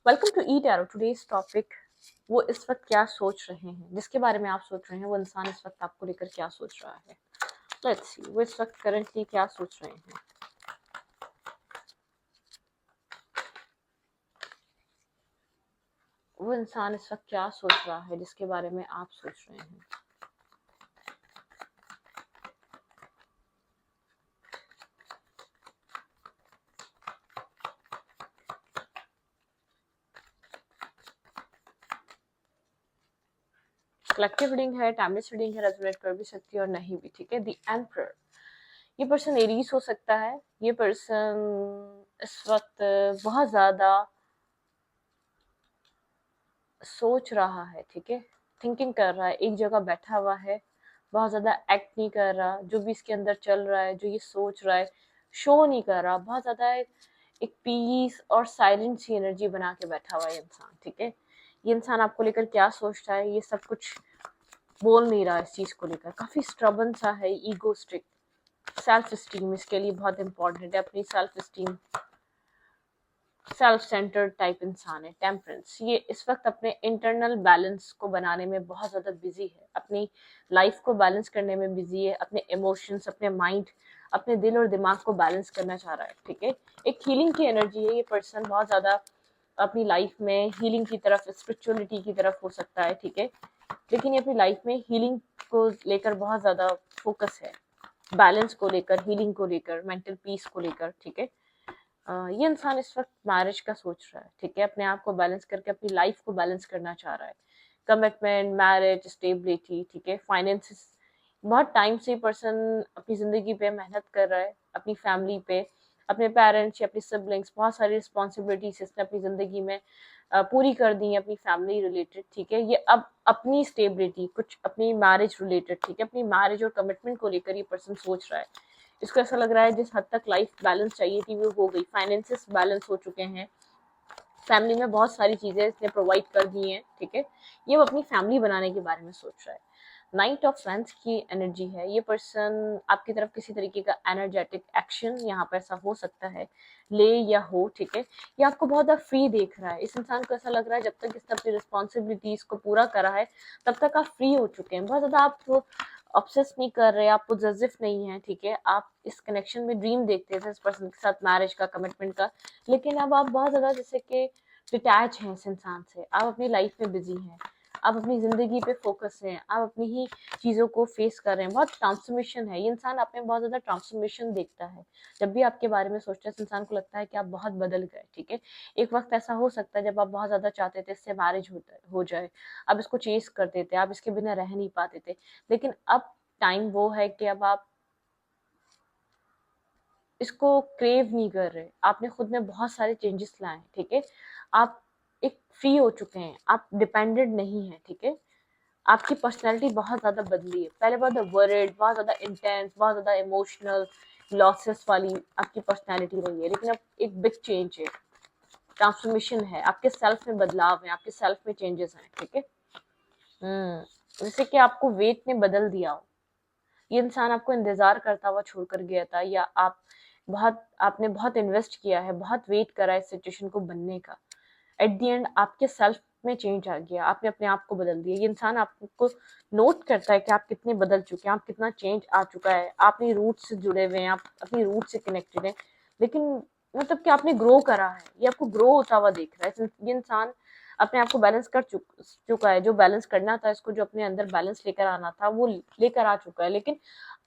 Welcome to e tarot. Today's topic, वो इस वक्त क्या सोच रहे हैं, जिसके बारे में आप सोच रहे हैं वो इंसान इस वक्त आपको लेकर क्या सोच रहा है। लेट्स सी वो इस वक्त करंटली क्या सोच रहे हैं। वो इंसान इस वक्त क्या सोच रहा है जिसके बारे में आप सोच रहे हैं। कलेक्टिव रीडिंग है, टाइमलेस रीडिंग है, रेजोनेट कर भी सकती है और नहीं भी। ठीक है, द एम्परर। ये पर्सन एरीज हो सकता है। ये पर्सन इस वक्त बहुत ज्यादा सोच रहा है। ठीक है, थिंकिंग कर रहा है, एक जगह बैठा हुआ है, बहुत ज्यादा एक्ट नहीं कर रहा। जो भी इसके अंदर चल रहा है, जो ये सोच रहा है, शो नहीं कर रहा। बहुत ज्यादा एक पीस और साइलेंट सी एनर्जी बना के बैठा हुआ है इंसान। ठीक है, ये इंसान आपको लेकर क्या सोचता है ये सब कुछ बोल नहीं रहा। इस चीज को लेकर काफी स्ट्रबन सा है, ईगोस्टिक। सेल्फ स्टीम इसके लिए बहुत इंपॉर्टेंट है। अपनी self esteem, self centred type इंसान है। टेम्परेंस, ये इस वक्त अपने इंटरनल बैलेंस को बनाने में बहुत ज़्यादा बिजी है। अपनी लाइफ को बैलेंस करने में बिजी है। अपने इमोशंस, अपने माइंड, अपने दिल और दिमाग को बैलेंस करना चाह रहा है। ठीक है, एक हीलिंग की एनर्जी है। ये पर्सन बहुत ज़्यादा अपनी लाइफ में हीलिंग की तरफ, स्पिरिचुअलिटी की तरफ हो सकता है। ठीक है, लेकिन ये अपनी लाइफ में हीलिंग को लेकर बहुत ज़्यादा फोकस है। बैलेंस को लेकर, हीलिंग को लेकर, मेंटल पीस को लेकर। ठीक है, ये इंसान इस वक्त मैरिज का सोच रहा है। ठीक है, अपने आप को बैलेंस करके अपनी लाइफ को बैलेंस करना चाह रहा है। Commitment, marriage, stability. ठीक है, फाइनेंसिस। बहुत टाइम से पर्सन अपनी जिंदगी पे मेहनत कर रहा है, अपनी फैमिली पे, अपने पेरेंट्स या अपनी सिबलिंग्स, बहुत सारी रिस्पॉन्सिबिलिटीज इसने अपनी जिंदगी में पूरी कर दी है अपनी फैमिली रिलेटेड। ठीक है, ये अब अपनी स्टेबिलिटी, कुछ अपनी मैरिज रिलेटेड, ठीक है, अपनी मैरिज और कमिटमेंट को लेकर ये पर्सन सोच रहा है। इसको ऐसा लग रहा है जिस हद तक लाइफ बैलेंस चाहिए थी वो हो गई, फाइनेंसेस बैलेंस हो चुके हैं, फैमिली में बहुत सारी चीजें इसने प्रोवाइड कर दी हैं। ठीक है, ये वो अपनी फैमिली बनाने के बारे में सोच रहा है। नाइट ऑफ फ्रेंड्स की एनर्जी है। ये पर्सन आपकी तरफ किसी तरीके का एनर्जेटिक एक्शन यहाँ पर ऐसा हो सकता है, ले या हो। ठीक है, ये आपको बहुत ज़्यादा फ्री देख रहा है। इस इंसान को ऐसा लग रहा है जब तक इसने अपनी रिस्पॉन्सिबिलिटीज को पूरा करा है तब तक आप फ्री हो चुके हैं। बहुत ज़्यादा आप ऑब्सेस नहीं कर रहे, आप पोजेसिव नहीं है। ठीक है, आप इस कनेक्शन में ड्रीम देखते थे इस पर्सन के साथ, मैरिज का, कमिटमेंट का, लेकिन अब आप बहुत ज़्यादा जैसे कि डिटैच हैं इस इंसान से। आप अपनी लाइफ में बिजी हैं, आप अपनी जिंदगी पे फोकस हैं, आप अपनी ही चीज़ों को फेस कर रहे हैं। बहुत ट्रांसफॉर्मेशन है। ये इंसान आप में बहुत ज़्यादा ट्रांसफॉर्मेशन देखता है। जब भी आपके बारे में सोचता है इस इंसान को लगता है कि आप बहुत बदल गए। ठीक है, एक वक्त ऐसा हो सकता है जब आप बहुत ज़्यादा चाहते थे इससे मैरिज हो जाए, आप इसको चेस करते थे, आप इसके बिना रह नहीं पाते थे, लेकिन अब टाइम वो है कि अब आप इसको क्रेव नहीं कर रहे। आपने खुद में बहुत सारे चेंजेस लाए हैं। ठीक है, आप एक फ्री हो चुके हैं, आप डिपेंडेंट नहीं है। ठीक है, आपकी पर्सनैलिटी बहुत ज़्यादा बदली है। पहले बहुत वर्रिड, बहुत ज़्यादा इंटेंस, बहुत ज़्यादा इमोशनल, लॉसेस वाली आपकी पर्सनैलिटी रही है, लेकिन अब एक बिग चेंज है, ट्रांसफॉर्मेशन है, आपके सेल्फ में बदलाव है, आपके सेल्फ में चेंजेस हैं। ठीक है, जैसे कि आपको वेट ने बदल दिया हो। ये इंसान आपको इंतजार करता हुआ छोड़कर गया था, या आपने बहुत इन्वेस्ट किया है, बहुत वेट करा है इस सिचुएशन को बनने का। एट द एंड आपके सेल्फ में चेंज आ गया, आपने अपने आप को बदल दिया। ये इंसान आपको नोट करता है कि आप कितने बदल चुके हैं, आप कितना चेंज आ चुका है, आप अपनी रूट से जुड़े हुए हैं, आप अपनी रूट से कनेक्टेड हैं, लेकिन मतलब कि आपने ग्रो करा है। ये आपको ग्रो होता हुआ देख रहा है। ये इंसान अपने आप को बैलेंस कर चुका है। जो बैलेंस करना था इसको, जो अपने अंदर बैलेंस लेकर आना था वो लेकर आ चुका है, लेकिन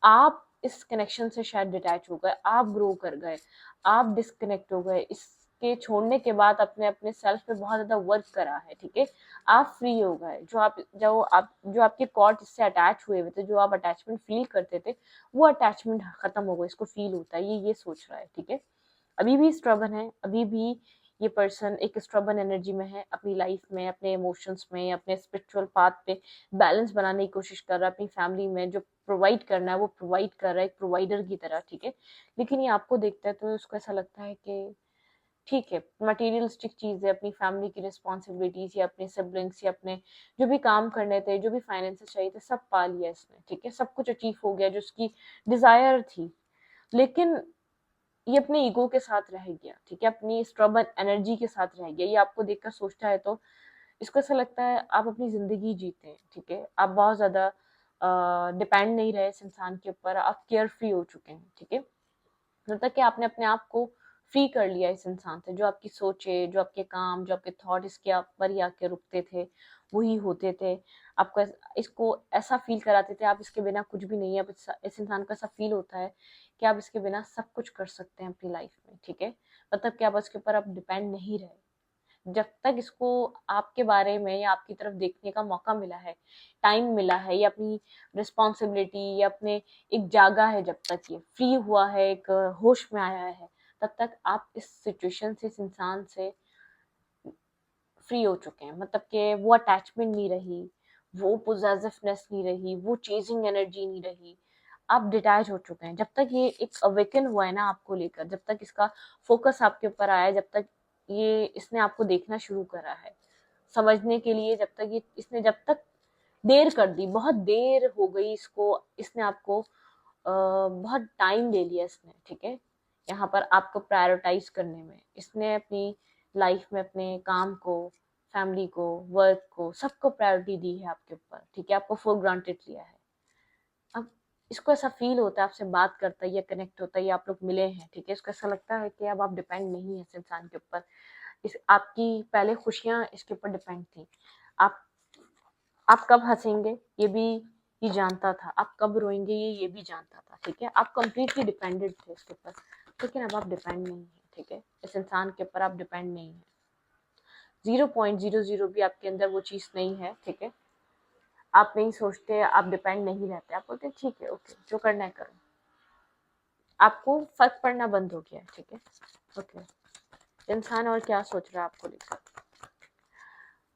आप इस कनेक्शन से शायद डिटैच हो गए, आप ग्रो कर गए, आप डिस्कनेक्ट हो गए। इसके छोड़ने के बाद अपने अपने सेल्फ पे बहुत ज्यादा वर्क करा है। ठीक है, आप फ्री हो गए। जो आपके कॉर्ड इससे अटैच हुए हुए थे, जो आप अटैचमेंट फील करते थे, वो अटैचमेंट खत्म हो गई। इसको फील होता है, ये सोच रहा है। ठीक है, अभी भी स्ट्रगल है, अभी भी ये पर्सन एक स्ट्रबन एनर्जी में है, अपनी लाइफ में, अपने इमोशंस में, अपने स्पिरिचुअल पाथ पे बैलेंस बनाने की कोशिश कर रहा है। अपनी फैमिली में जो प्रोवाइड करना है वो प्रोवाइड कर रहा है, एक प्रोवाइडर की तरह। ठीक है, लेकिन ये आपको देखता है तो उसको ऐसा लगता है कि ठीक है, मटेरियलिस्टिक चीज़ है, अपनी फैमिली की रिस्पॉन्सिबिलिटीज या अपने सिबलिंग्स या अपने जो भी काम करने थे, जो भी फाइनेंसेस चाहिए थे, सब पा लिया इसने। ठीक है, सब कुछ अचीव हो गया जो उसकी डिजायर थी, लेकिन ये अपने ईगो के साथ रह गया, ठीक है, अपनी स्ट्रबल एनर्जी के साथ रह गया। ये आपको देखकर सोचता है तो इसको ऐसा लगता है आप अपनी ज़िंदगी जीते हैं, ठीक है? आप बहुत ज़्यादा डिपेंड नहीं रहे इस इंसान के ऊपर, आप केयर फ्री हो चुके हैं, ठीक है? जब तक कि आपने अपने आप को फ्री कर लिया इस इंसान से, जो आपकी सोचे, जो आपके काम, जो आपके थॉट इसके आप पर ही आके रुकते थे, वही होते थे। आपको इसको ऐसा फ़ील कराते थे, आप इसके बिना कुछ भी नहीं है। अब इस इंसान को ऐसा फ़ील होता है कि आप इसके बिना सब कुछ कर सकते हैं अपनी लाइफ़ में, ठीक है? मतलब कि आप उसके ऊपर आप डिपेंड नहीं रहे। जब तक इसको आपके बारे में या आपकी तरफ देखने का मौका मिला है, टाइम मिला है, या अपनी रिस्पॉन्सिबिलिटी या अपने एक जागा है, जब तक ये फ्री हुआ है, एक होश में आया है, तब तक आप इस सिचुएशन से, इस इंसान से फ्री हो चुके हैं। मतलब कि वो अटैचमेंट नहीं रही, वो पोजेसिवनेस नहीं रही, वो चेजिंग एनर्जी नहीं रही। आप डिटैच हो चुके हैं। जब तक ये एक अवेकन हुआ है ना आपको लेकर, जब तक इसका फोकस आपके ऊपर आया है, जब तक ये इसने आपको देखना शुरू करा है, समझने के लिए, जब तक ये इसने जब तक देर कर दी, बहुत देर हो गई इसको, इसने आपको बहुत टाइम ले लिया इसने, ठीक है, यहाँ पर आपको प्रायोरिटाइज करने में। इसने अपनी लाइफ में अपने काम को, फैमिली को, वर्क को, सबको प्रायोरिटी दी है आपके ऊपर, ठीक है, आपको फॉर ग्रांटेड लिया है। अब इसको ऐसा फील होता है, आपसे बात करता है या कनेक्ट होता है या आप लोग मिले हैं, ठीक है, इसको ऐसा लगता है कि अब आप डिपेंड नहीं है इस इंसान के ऊपर। इस आपकी पहले खुशियां इसके ऊपर डिपेंड थी। आप आप कब हंसेंगे ये जानता था, आप कब रोएंगे ये भी जानता था, ठीक है, आप कंप्लीटली डिपेंडेंट थे इसके ऊपर। लेकिन अब आप डिपेंड नहीं है, ठीक है, इस इंसान के ऊपर आप डिपेंड नहीं है। 0.00 भी आपके अंदर वो चीज़ नहीं है, ठीक है। आप नहीं सोचते, आप डिपेंड नहीं रहते, आप बोलते ठीक है, ओके, जो करना है करो। आपको फर्क पड़ना बंद हो गया है, ठीक है, ओके। इंसान और क्या सोच रहा है आपको लेकर?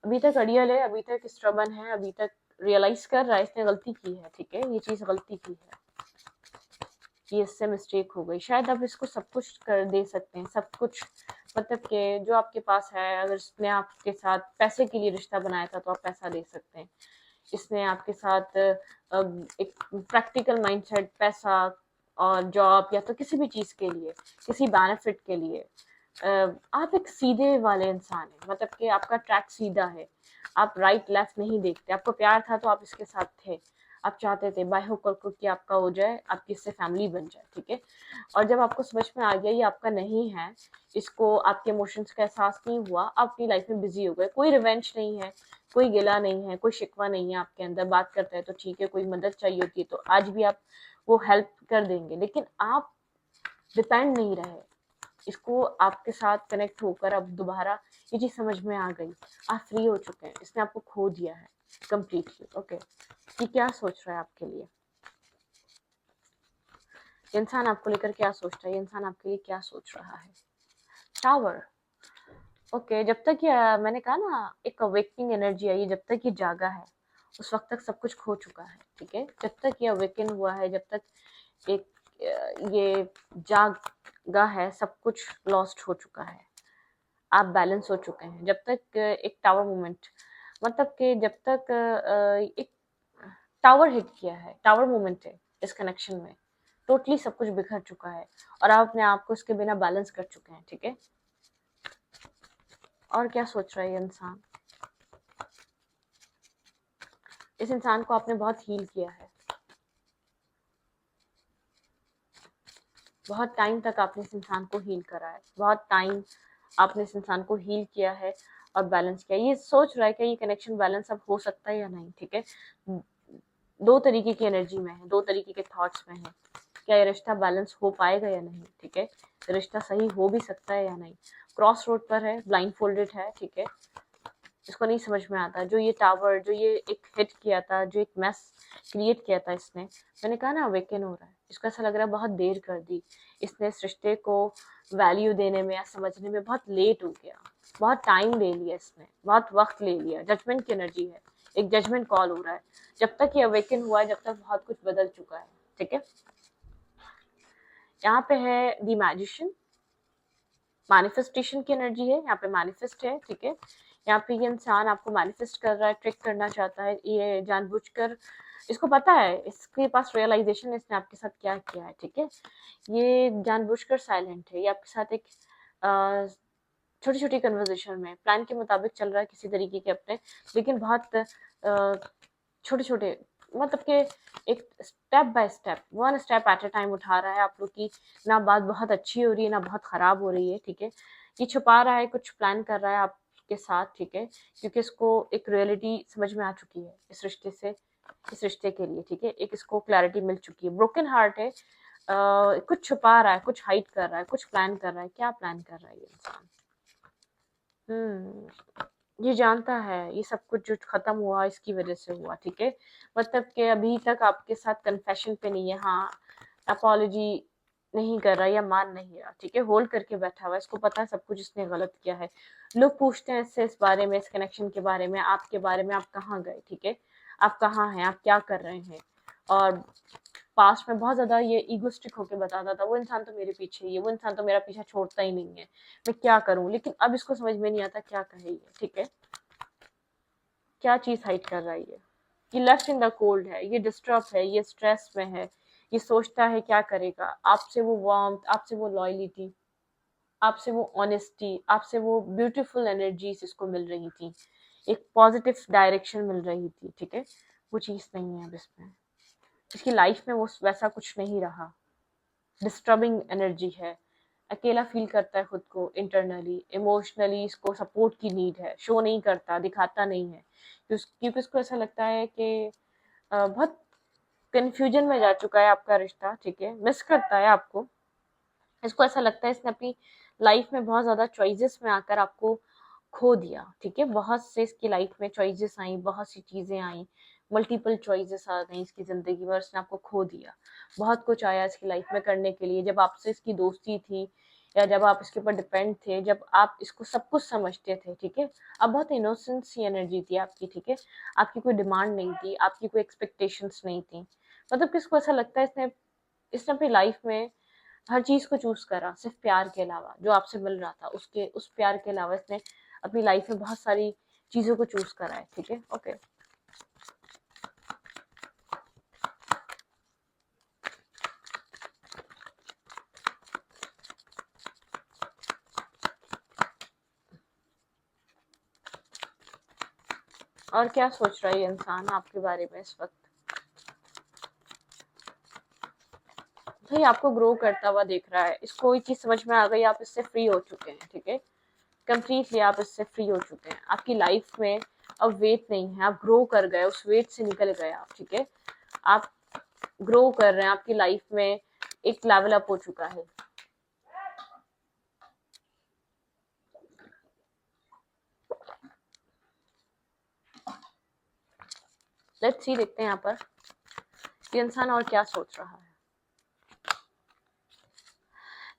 अभी तक अड़ियल है, अभी तक स्ट्रबन है, अभी तक रियलाइज कर रहा है इसने गलती की है, ठीक है, ये चीज़ गलती की है, ये इससे मिस्टेक हो गई। शायद आप इसको सब कुछ कर दे सकते हैं, सब कुछ, मतलब कि जो आपके पास है, अगर इसने आपके साथ पैसे के लिए रिश्ता बनाया था तो आप पैसा दे सकते हैं। इसने आपके साथ एक प्रैक्टिकल माइंडसेट, पैसा और जॉब, या तो किसी भी चीज़ के लिए, किसी बेनिफिट के लिए, आप एक सीधे वाले इंसान हैं, मतलब कि आपका ट्रैक सीधा है, आप राइट लेफ्ट नहीं देखते। आपको प्यार था तो आप इसके साथ थे, आप चाहते थे बाय हुक और क्रुक कि आपका हो जाए, आपकी इससे फैमिली बन जाए, ठीक है। और जब आपको समझ में आ गया ये आपका नहीं है, इसको आपके इमोशंस का एहसास नहीं हुआ, आप अपनी लाइफ में बिजी हो गए। कोई रिवेंज नहीं है, कोई गिला नहीं है, कोई शिकवा नहीं है आपके अंदर। बात करता है तो ठीक है, कोई मदद चाहिए होती है तो आज भी आप वो हेल्प कर देंगे, लेकिन आप डिपेंड नहीं रहे। इसको आपके साथ कनेक्ट होकर अब दोबारा ये चीज़ समझ में आ गई, आप फ्री हो चुके हैं, इसने आपको खो दिया है कंप्लीटली, ओके। ये क्या सोच रहा है आपके लिए? इंसान आपको लेकर क्या सोच रहा है? इंसान आपके लिए क्या सोच रहा है? Tower, okay. जब तक ये मैंने कहा ना, एक अवेकनिंग एनर्जी आई है, जब तक ये जागा है उस वक्त तक सब कुछ खो चुका है, ठीक है। जब तक ये अवेकन हुआ है, जब तक एक ये जागा है, सब कुछ लॉस्ट हो चुका है, आप बैलेंस हो चुके हैं। जब तक एक टावर मोमेंट, मतलब कि जब तक एक टावर हिट किया है, टावर मोमेंट है इस कनेक्शन में, टोटली सब कुछ बिखर चुका है और आप अपने आप को इसके बिना बैलेंस कर चुके हैं, ठीक है। और क्या सोच रहा है ये इंसान? इस इंसान को आपने बहुत हील किया है, बहुत टाइम तक आपने इस इंसान को हील करा है, बहुत टाइम आपने इस इंसान को हील किया है और बैलेंस किया। ये सोच रहा है कि ये कनेक्शन बैलेंस अब हो सकता है या नहीं, ठीक है। दो तरीके की एनर्जी में है, दो तरीके के थॉट्स में है, क्या ये रिश्ता बैलेंस हो पाएगा या नहीं, ठीक है, रिश्ता सही हो भी सकता है या नहीं। क्रॉस रोड पर है, ब्लाइंड फोल्डेड है, ठीक है, इसको नहीं समझ में आता। जो ये टावर, जो ये एक हिट किया था, जो एक मैस क्रिएट किया था इसने, मैंने कहा ना अवेकन हो रहा है, इसको ऐसा लग रहा है बहुत देर कर दी इसने, इस रिश्ते को वैल्यू देने में या समझने में बहुत लेट हो गया, बहुत टाइम ले लिया इसने, बहुत वक्त ले लिया। जजमेंट की एनर्जी है, एक जजमेंट कॉल हो रहा है। जब तक ये अवेकन हुआ है, जब तक बहुत कुछ बदल चुका है, ठीक है। यहाँ पे है द मैजिशियन, मैनिफेस्टेशन की एनर्जी है, यहाँ पे मैनिफेस्ट है, ठीक है। यहाँ पे ये इंसान आपको मैनिफेस्ट कर रहा है, ट्रिक करना चाहता है, ये जानबूझकर इसको पता है, इसके पास रियलाइजेशन है इसने आपके साथ क्या किया है, ठीक है। ये जानबूझकर साइलेंट है, ये आपके साथ एक छोटी छोटी कन्वर्जेशन में प्लान के मुताबिक चल रहा है किसी तरीके के अपने, लेकिन बहुत छोटे छोटे, मतलब कि एक step by step, one step at a time उठा रहा है आप लोग की। ना बात बहुत अच्छी हो रही है ना बहुत खराब हो रही है, ठीक है। ये छुपा रहा है, कुछ प्लान कर रहा है आपके साथ, ठीक है, क्योंकि इसको एक रियलिटी समझ में आ चुकी है इस रिश्ते से, इस रिश्ते के लिए, ठीक है। एक इसको क्लैरिटी मिल चुकी है, ब्रोकन हार्ट है। कुछ छुपा रहा है, कुछ हाइड कर रहा है, कुछ प्लान कर रहा है। क्या प्लान कर रहा है ये इंसान? ये जानता है ये सब कुछ जो खत्म हुआ इसकी वजह से हुआ, ठीक है। मतलब कि अभी तक आपके साथ कन्फेशन पे नहीं है, हाँ, अपॉलॉजी नहीं कर रहा या मान नहीं रहा, ठीक है, होल्ड करके बैठा हुआ है। इसको पता है सब कुछ इसने गलत किया है। लोग पूछते हैं इससे इस बारे में, इस कनेक्शन के बारे में, आपके बारे में, आप कहाँ गए, ठीक है, आप कहाँ हैं, आप क्या कर रहे हैं। और पास्ट में बहुत ज़्यादा ये ईगोस्टिक होके बताता था, वो इंसान तो मेरे पीछे ही है, वो इंसान तो मेरा पीछा छोड़ता ही नहीं है, मैं क्या करूं। लेकिन अब इसको समझ में नहीं आता क्या कहे ये, ठीक है। क्या चीज़ हाइड कर रहा है ये लेफ्ट इन द कोल्ड है, ये डिस्टर्ब है, ये स्ट्रेस में है, ये सोचता है क्या करेगा। आपसे वो वार्मथ, आपसे वो लॉयलिटी, आपसे वो ऑनेस्टी, आपसे वो ब्यूटीफुल एनर्जीज इसको मिल रही थी, एक पॉजिटिव डायरेक्शन मिल रही थी, ठीक है। वो चीज़ नहीं है अब इसमें, इसकी लाइफ में वो वैसा कुछ नहीं रहा। डिस्टर्बिंग एनर्जी है, अकेला फील करता है खुद को इंटरनली, इमोशनली इसको सपोर्ट की नीड है, शो नहीं करता, दिखाता नहीं है, क्योंकि उसको ऐसा लगता है कि बहुत कंफ्यूजन में जा चुका है आपका रिश्ता, ठीक है, मिस करता है आपको। इसको ऐसा लगता है इसने अपनी लाइफ में बहुत ज़्यादा चॉइसेस में आकर आपको खो दिया, ठीक है। बहुत से इसकी लाइफ में चॉइसेस आई, बहुत सी चीज़ें आई, मल्टीपल चॉइसेस आ गई इसकी ज़िंदगी में, और इसने आपको खो दिया। बहुत कुछ आया इसकी लाइफ में करने के लिए, जब आपसे इसकी दोस्ती थी या जब आप इसके ऊपर डिपेंड थे, जब आप इसको सब कुछ समझते थे, ठीक है। अब बहुत इनोसेंट सी एनर्जी थी आपकी, ठीक है। आपकी कोई डिमांड नहीं थी, आपकी कोई एक्सपेक्टेशंस नहीं थी। मतलब किसको ऐसा लगता है इसने इसने अपनी लाइफ में हर चीज को चूज करा, सिर्फ प्यार के अलावा, जो आपसे मिल रहा था उसके उस प्यार के अलावा इसने अपनी लाइफ में बहुत सारी चीजों को चूज करा है, ठीक है। ओके, और क्या सोच रहा है ये इंसान आपके बारे में इस वक्त? भाई आपको ग्रो करता हुआ देख रहा है, इसको ये चीज समझ में आ गई, आप इससे फ्री हो चुके हैं, ठीक है। कंप्लीटली आप इससे फ्री हो चुके हैं, आपकी लाइफ में अब वेट नहीं है, आप ग्रो कर गए, उस वेट से निकल गए आप, ठीक है। आप ग्रो कर रहे हैं, आपकी लाइफ में एक लेवल अप हो चुका है। लेट्स सी, देखते हैं यहाँ पर ये इंसान और क्या सोच रहा है।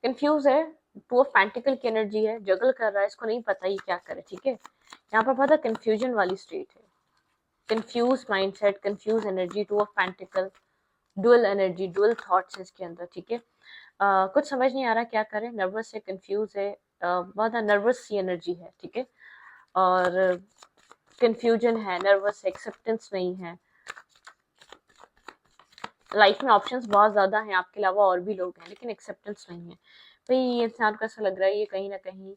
कंफ्यूज है, वो फैंटिकल की एनर्जी है, जगल कर रहा है, इसको नहीं पता ये क्या करे, ठीक है। यहाँ पर बहुत कंफ्यूजन वाली स्टेट है, confuse mindset, confuse energy to a fanatical, dual energy, dual thoughts है इसके अंदर, ठीक है। कुछ समझ नहीं आ रहा क्या करे, नर्वस है, कंफ्यूज है, बहुत नर्वस सी एनर्जी है, ठीक है। और कंफ्यूजन है, नर्वस है, एक्सेप्टेंस नहीं है। लाइफ में ऑप्शंस बहुत ज़्यादा हैं, आपके अलावा और भी लोग हैं, लेकिन एक्सेप्टेंस नहीं है। भाई ये इंसान को ऐसा लग रहा है ये कहीं ना कहीं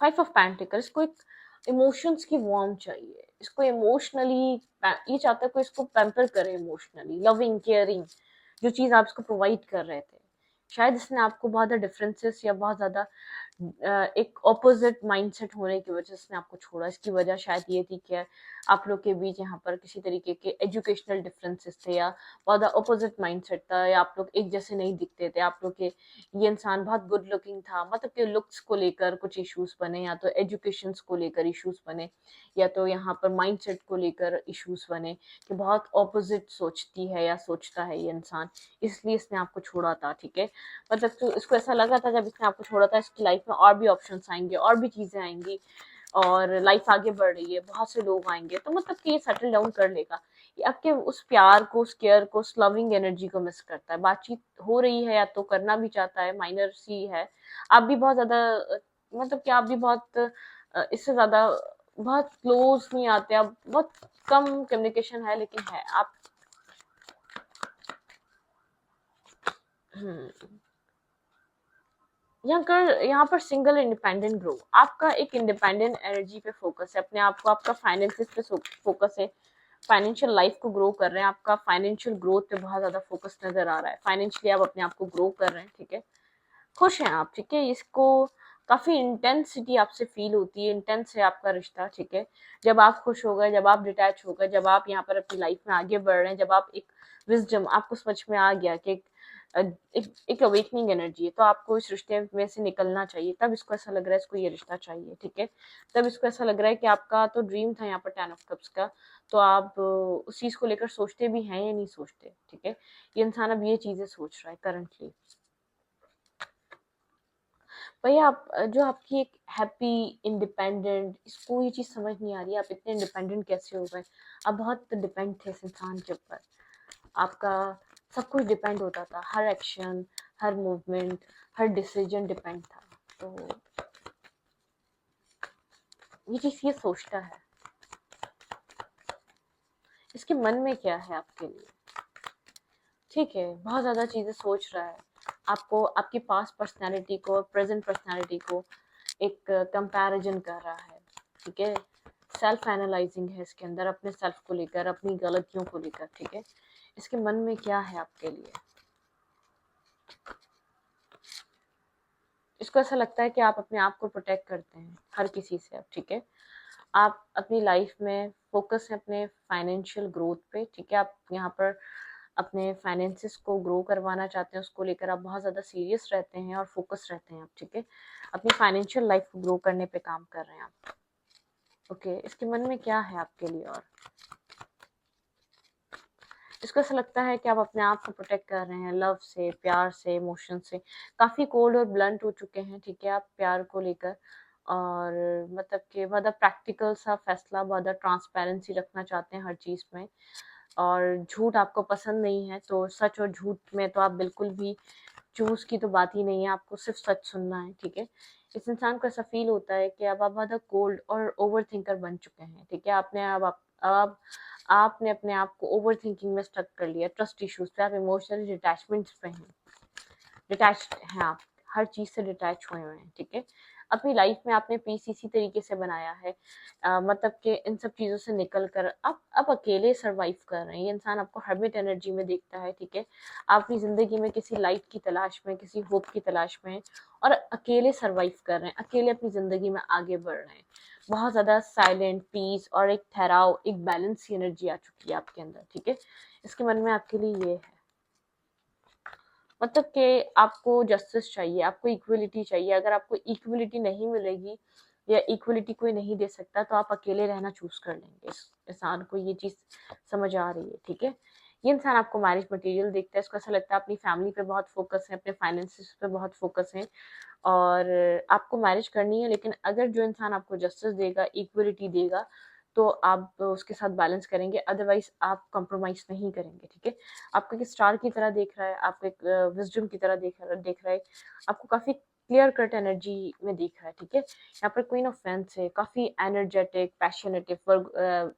5 ऑफ पेंटिकल, इसको एक इमोशंस की वार्म चाहिए, इसको इमोशनली ये चाहता है कोई इसको पैम्पर करे, इमोशनली लविंग केयरिंग, जो चीज़ आप इसको प्रोवाइड कर रहे थे। शायद इसने आपको बहुत ज़्यादा डिफरेंसेस या बहुत ज़्यादा एक ऑपोजिट माइंडसेट होने की वजह से आपको छोड़ा। इसकी वजह शायद ये थी कि आप लोग के बीच यहाँ पर किसी तरीके के एजुकेशनल डिफरेंसेस थे, या बहुत ऑपोजिट माइंडसेट था, या आप लोग एक जैसे नहीं दिखते थे आप लोग के। ये इंसान बहुत गुड लुकिंग था, मतलब कि लुक्स को लेकर कुछ इश्यूज बने, या तो एजुकेशन को लेकर इश्यूज बने, या तो यहाँ पर माइंडसेट को लेकर इश्यूज बने, कि बहुत ऑपोजिट सोचती है या सोचता है ये इंसान, इसलिए इसने आपको छोड़ा था, ठीक है। मतलब तो इसको ऐसा लगा था जब इसने आपको छोड़ा था इसकी लाइफ में और भी ऑप्शंस आएंगे, और भी चीजें आएंगी, और लाइफ आगे बढ़ रही है, बहुत से लोग आएंगे, तो मतलब कि ये सेटल डाउन कर लेगा। ये आपके उस प्यार को, उस केयर को, उस लविंग एनर्जी को मिस करता है। बातचीत हो रही है या तो करना भी चाहता है, माइनर सी है। आप भी बहुत ज्यादा मतलब कि आप भी बहुत इससे ज्यादा बहुत क्लोज नहीं आते, आप बहुत कम कम्युनिकेशन है, लेकिन है आप यहाँ पर सिंगल इंडिपेंडेंट ग्रो, आपका एक इंडिपेंडेंट एनर्जी पे फोकस है, अपने आप को, आपका फाइनेंसिस पे फोकस है, फाइनेंशियल लाइफ को ग्रो कर रहे हैं, आपका फाइनेंशियल ग्रोथ पे बहुत ज्यादा फोकस नजर आ रहा है, फाइनेंशियली आप अपने आप को ग्रो कर रहे हैं, ठीक है, खुश हैं आप, ठीक है, इसको काफी इंटेंसिटी आपसे फील होती है, इंटेंस है आपका रिश्ता, ठीक है, जब आप खुश हो गए, जब आप डिटैच हो गए, जब आप यहाँ पर अपनी लाइफ में आगे बढ़ रहे हैं, जब आप एक विजडम आपको समझ में आ गया कि एक अवेकनिंग एनर्जी है, तो आपको इस रिश्ते में से निकलना चाहिए, तब इसको ऐसा लग रहा है इसको ये रिश्ता चाहिए, ठीक है, तब इसको ऐसा लग रहा है कि आपका तो ड्रीम था यहाँ पर 10 ऑफ कप्स का, तो आप उस चीज को लेकर सोचते भी हैं या नहीं सोचते, ठीक है, ये इंसान अब ये चीजें सोच रहा है करंटली। भैया आप जो आपकी एक हैप्पी इंडिपेंडेंट, इसको ये चीज समझ नहीं आ रही है, आप इतने इंडिपेंडेंट कैसे हो गए, आप बहुत डिपेंड थे इस इंसान के ऊपर, आपका सब कुछ डिपेंड होता था, हर एक्शन, हर मूवमेंट, हर डिसीजन डिपेंड था, तो ये चीज ये सोचता है, इसके मन में क्या है आपके लिए, ठीक है, बहुत ज्यादा चीजें सोच रहा है, आपको आपकी पास्ट पर्सनैलिटी को प्रेजेंट पर्सनैलिटी को एक कंपैरिजन कर रहा है, ठीक है, सेल्फ एनालाइजिंग है इसके अंदर, अपने सेल्फ को लेकर, अपनी गलतियों को लेकर, ठीक है, इसके मन में क्या है आपके लिए, इसको ऐसा लगता है कि आप अपने आप को प्रोटेक्ट करते हैं हर किसी से अब, ठीक है, आप अपनी लाइफ में फोकस है अपने फाइनेंशियल ग्रोथ पे, ठीक है, आप यहाँ पर अपने फाइनेंसिस को ग्रो करवाना चाहते हैं, उसको लेकर आप बहुत ज़्यादा सीरियस रहते हैं और फोकस रहते हैं आप, ठीक है, अपनी फाइनेंशियल लाइफ को ग्रो करने पे काम कर रहे हैं आप, ओके, इसके मन में क्या है आपके लिए, और इसको ऐसा लगता है कि आप अपने आप को प्रोटेक्ट कर रहे हैं लव से, प्यार से, इमोशन से, काफ़ी कोल्ड और ब्लंट हो चुके हैं, ठीक है, आप प्यार को लेकर, और मतलब कि बहुत प्रैक्टिकल सा फैसला, बहुत ट्रांसपेरेंसी रखना चाहते हैं हर चीज़ में, और झूठ आपको पसंद नहीं है, तो सच और झूठ में तो आप बिल्कुल भी चूज की तो बात ही नहीं है, आपको सिर्फ सच सुनना है, ठीक है, इस इंसान को ऐसा फील होता है कि अब आप ज्यादा कोल्ड और ओवर थिंकर बन चुके हैं, ठीक है, अब आपने अपने आप को ओवर थिंकिंग में स्टक कर लिया, ट्रस्ट इश्यूज पे, आप इमोशनल डिटैचमेंट्स पे हैं, डिटैच्ड हैं आप, हर चीज से डिटैच हुए हुए हैं, ठीक है, अपनी लाइफ में आपने पीस इसी तरीके से बनाया है, मतलब कि इन सब चीजों से निकल कर आप अकेले सरवाइव कर रहे हैं, ये इंसान आपको हर्मिट एनर्जी में देखता है, ठीक है, आप अपनी जिंदगी में किसी लाइट की तलाश में, किसी होप की तलाश में हैं, और अकेले सरवाइव कर रहे हैं, अकेले अपनी जिंदगी में आगे बढ़ रहे हैं, बहुत ज्यादा साइलेंट पीस और एक ठहराव, एक बैलेंस की एनर्जी आ चुकी है आपके अंदर, ठीक है, इसके मन में आपके लिए ये है, मतलब कि आपको जस्टिस चाहिए, आपको इक्वलिटी चाहिए, अगर आपको इक्वलिटी नहीं मिलेगी या इक्वलिटी कोई नहीं दे सकता, तो आप अकेले रहना चूज कर लेंगे, इस इंसान को ये चीज समझ आ रही है, ठीक है, ये इंसान आपको मैरिज मटेरियल देखता है, इसको ऐसा लगता है अपनी फैमिली पे बहुत फोकस है, अपने फाइनेंसिस पे बहुत फोकस है, और आपको मैरिज करनी है, लेकिन अगर जो इंसान आपको जस्टिस देगा, इक्वलिटी देगा, तो आप उसके साथ बैलेंस करेंगे, अदरवाइज आप कॉम्प्रोमाइज नहीं करेंगे, ठीक है, आपको एक स्टार की तरह देख रहा है, आपको एक विजडम की तरह देख रहा है, आपको काफी क्लियर कट एनर्जी में देख रहा है, ठीक है, यहाँ पर क्वीन ऑफ फेंस है, काफी एनर्जेटिक, पैशनेटिव,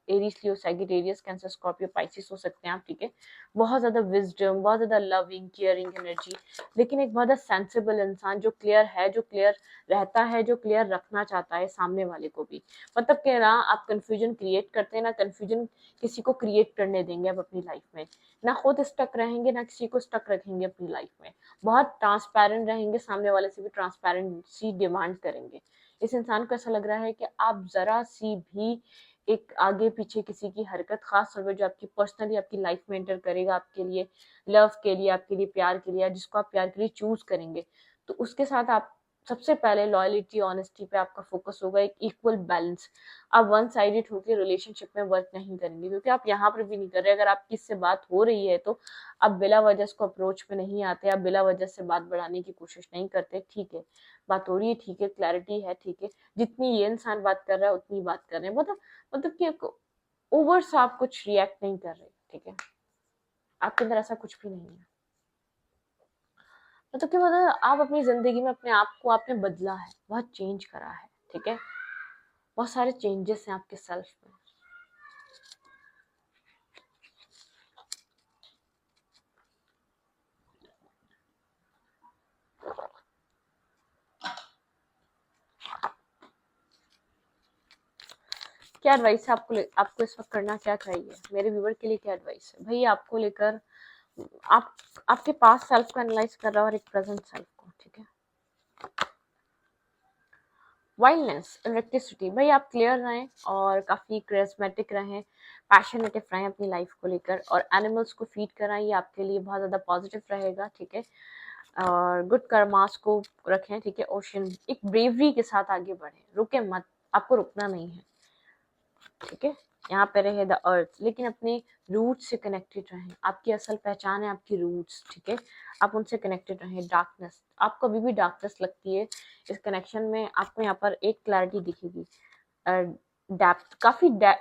एरीज, लियो, सैजिटेरियस, कैंसर, स्कॉर्पियो, पाइसिस हो सकते हैं आप, ठीक है, बहुत ज्यादा विजडम, बहुत ज्यादा लविंग, केयरिंग एनर्जी, लेकिन एक बहुत सेंसिबल इंसान, जो क्लियर है, जो क्लियर रहता है, जो क्लियर रखना चाहता है सामने वाले को भी, मतलब कह रहा आप कंफ्यूजन क्रिएट करते हैं ना, कंफ्यूजन किसी को क्रिएट करने देंगे अब अपनी लाइफ में, ना खुद स्टक रहेंगे, ना किसी को स्टक रखेंगे अपनी लाइफ में, बहुत ट्रांसपेरेंट रहेंगे, सामने वाले से भी ट्रांसपेरेंसी डिमांड करेंगे, इस इंसान को ऐसा लग रहा है कि आप जरा सी भी एक आगे पीछे किसी की हरकत, खास तौर पर जो आपकी पर्सनली आपकी लाइफ में एंटर करेगा, आपके लिए लव के लिए, आपके लिए प्यार के लिए, जिसको आप प्यार के लिए चूज करेंगे, तो उसके साथ आप सबसे पहले लॉयलिटी, ऑनेस्टी पे आपका फोकस होगा, एक इक्वल बैलेंस, आप वन साइडेड होकर रिलेशनशिप में वर्क नहीं करेंगे, क्योंकि आप यहाँ पर भी नहीं कर रहे, अगर आपकी इससे बात हो रही है तो आप बिला वजह इसको अप्रोच में नहीं आते, आप बिला वजह से बात बढ़ाने की कोशिश नहीं करते, ठीक है, बात हो रही है, ठीक है, क्लैरिटी है, ठीक है, जितनी ये इंसान बात कर रहा है उतनी बात कर रहे हैं, मतलब कि ओवर सा आप कुछ रिएक्ट नहीं कर रहे, ठीक है, आपके अंदर ऐसा कुछ भी नहीं है, मतलब कि मतलब आप अपनी जिंदगी में अपने आप को आपने बदला है, बहुत चेंज करा है, ठीक है, बहुत सारे चेंजेस हैं आपके सेल्फ में, क्या एडवाइस है आपको इस वक्त करना क्या चाहिए? मेरे व्यूअर के लिए क्या एडवाइस है भाई? आपको लेकर आप आपके पास सेल्फ को एनालाइज कर रहा है और एक प्रेजेंट सेल्फ को, ठीक है। वाइल्डनेस, इलेक्ट्रिसिटी, भाई आप क्लियर रहें और काफ़ी करिस्मेटिक रहें, पैशनेटिव रहें अपनी लाइफ को लेकर, और एनिमल्स को फीड कराएं, ये आपके लिए बहुत ज़्यादा पॉजिटिव रहेगा, ठीक है। और गुड कर्मास को रखें, ठीक है। ओशन, एक ब्रेवरी के साथ आगे बढ़ें, रुके मत, आपको रुकना नहीं है, ठीक है। यहाँ पे रहे द अर्थ, लेकिन अपने रूट से कनेक्टेड रहें, आपकी असल पहचान है आपकी रूट्स, ठीक है। आप उनसे कनेक्टेड रहें। डार्कनेस, आपको अभी भी डार्कनेस लगती है, इस कनेक्शन में आपको यहाँ पर एक क्लैरिटी दिखेगी। डेप्थ,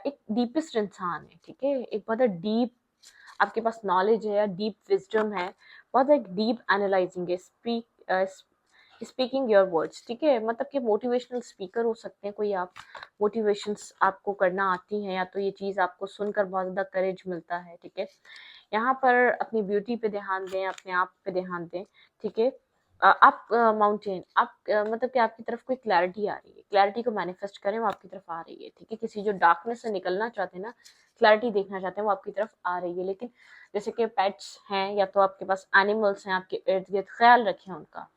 एक डीपेस्ट इंसान है, ठीक है। एक बहुत डीप आपके पास नॉलेज है या डीप विजडम है, बहुत एक डीप एनालाइजिंग है, स्पीकिंग योर वर्ड्स, ठीक है। मतलब कि मोटिवेशनल स्पीकर हो सकते हैं कोई आप, मोटिवेशंस आपको करना आती हैं, या तो ये चीज़ आपको सुनकर बहुत ज़्यादा करेज मिलता है, ठीक है। यहाँ पर अपनी ब्यूटी पे ध्यान दें, अपने आप पे ध्यान दें, ठीक है। आप माउंटेन, आप मतलब कि आपकी तरफ कोई क्लैरिटी आ रही है, क्लैरिटी को मैनिफेस्ट करें, वो आपकी तरफ आ रही है, ठीक है। किसी जो डार्कनेस से निकलना चाहते हैं ना, क्लैरिटी देखना चाहते हैं, वो आपकी तरफ आ रही है। लेकिन जैसे कि पेट्स हैं या तो आपके पास एनिमल्स हैं आपके इर्द गिर्द, ख्याल रखें उनका,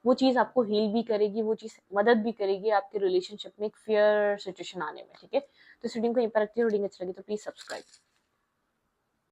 वो चीज़ आपको हील भी करेगी, वो चीज़ मदद भी करेगी आपके रिलेशनशिप में एक फेयर सिचुएशन आने में, ठीक है। तो इस रीडिंग को यहीं पर रखती है। रीडिंग अच्छी लगी तो प्लीज़ सब्सक्राइब।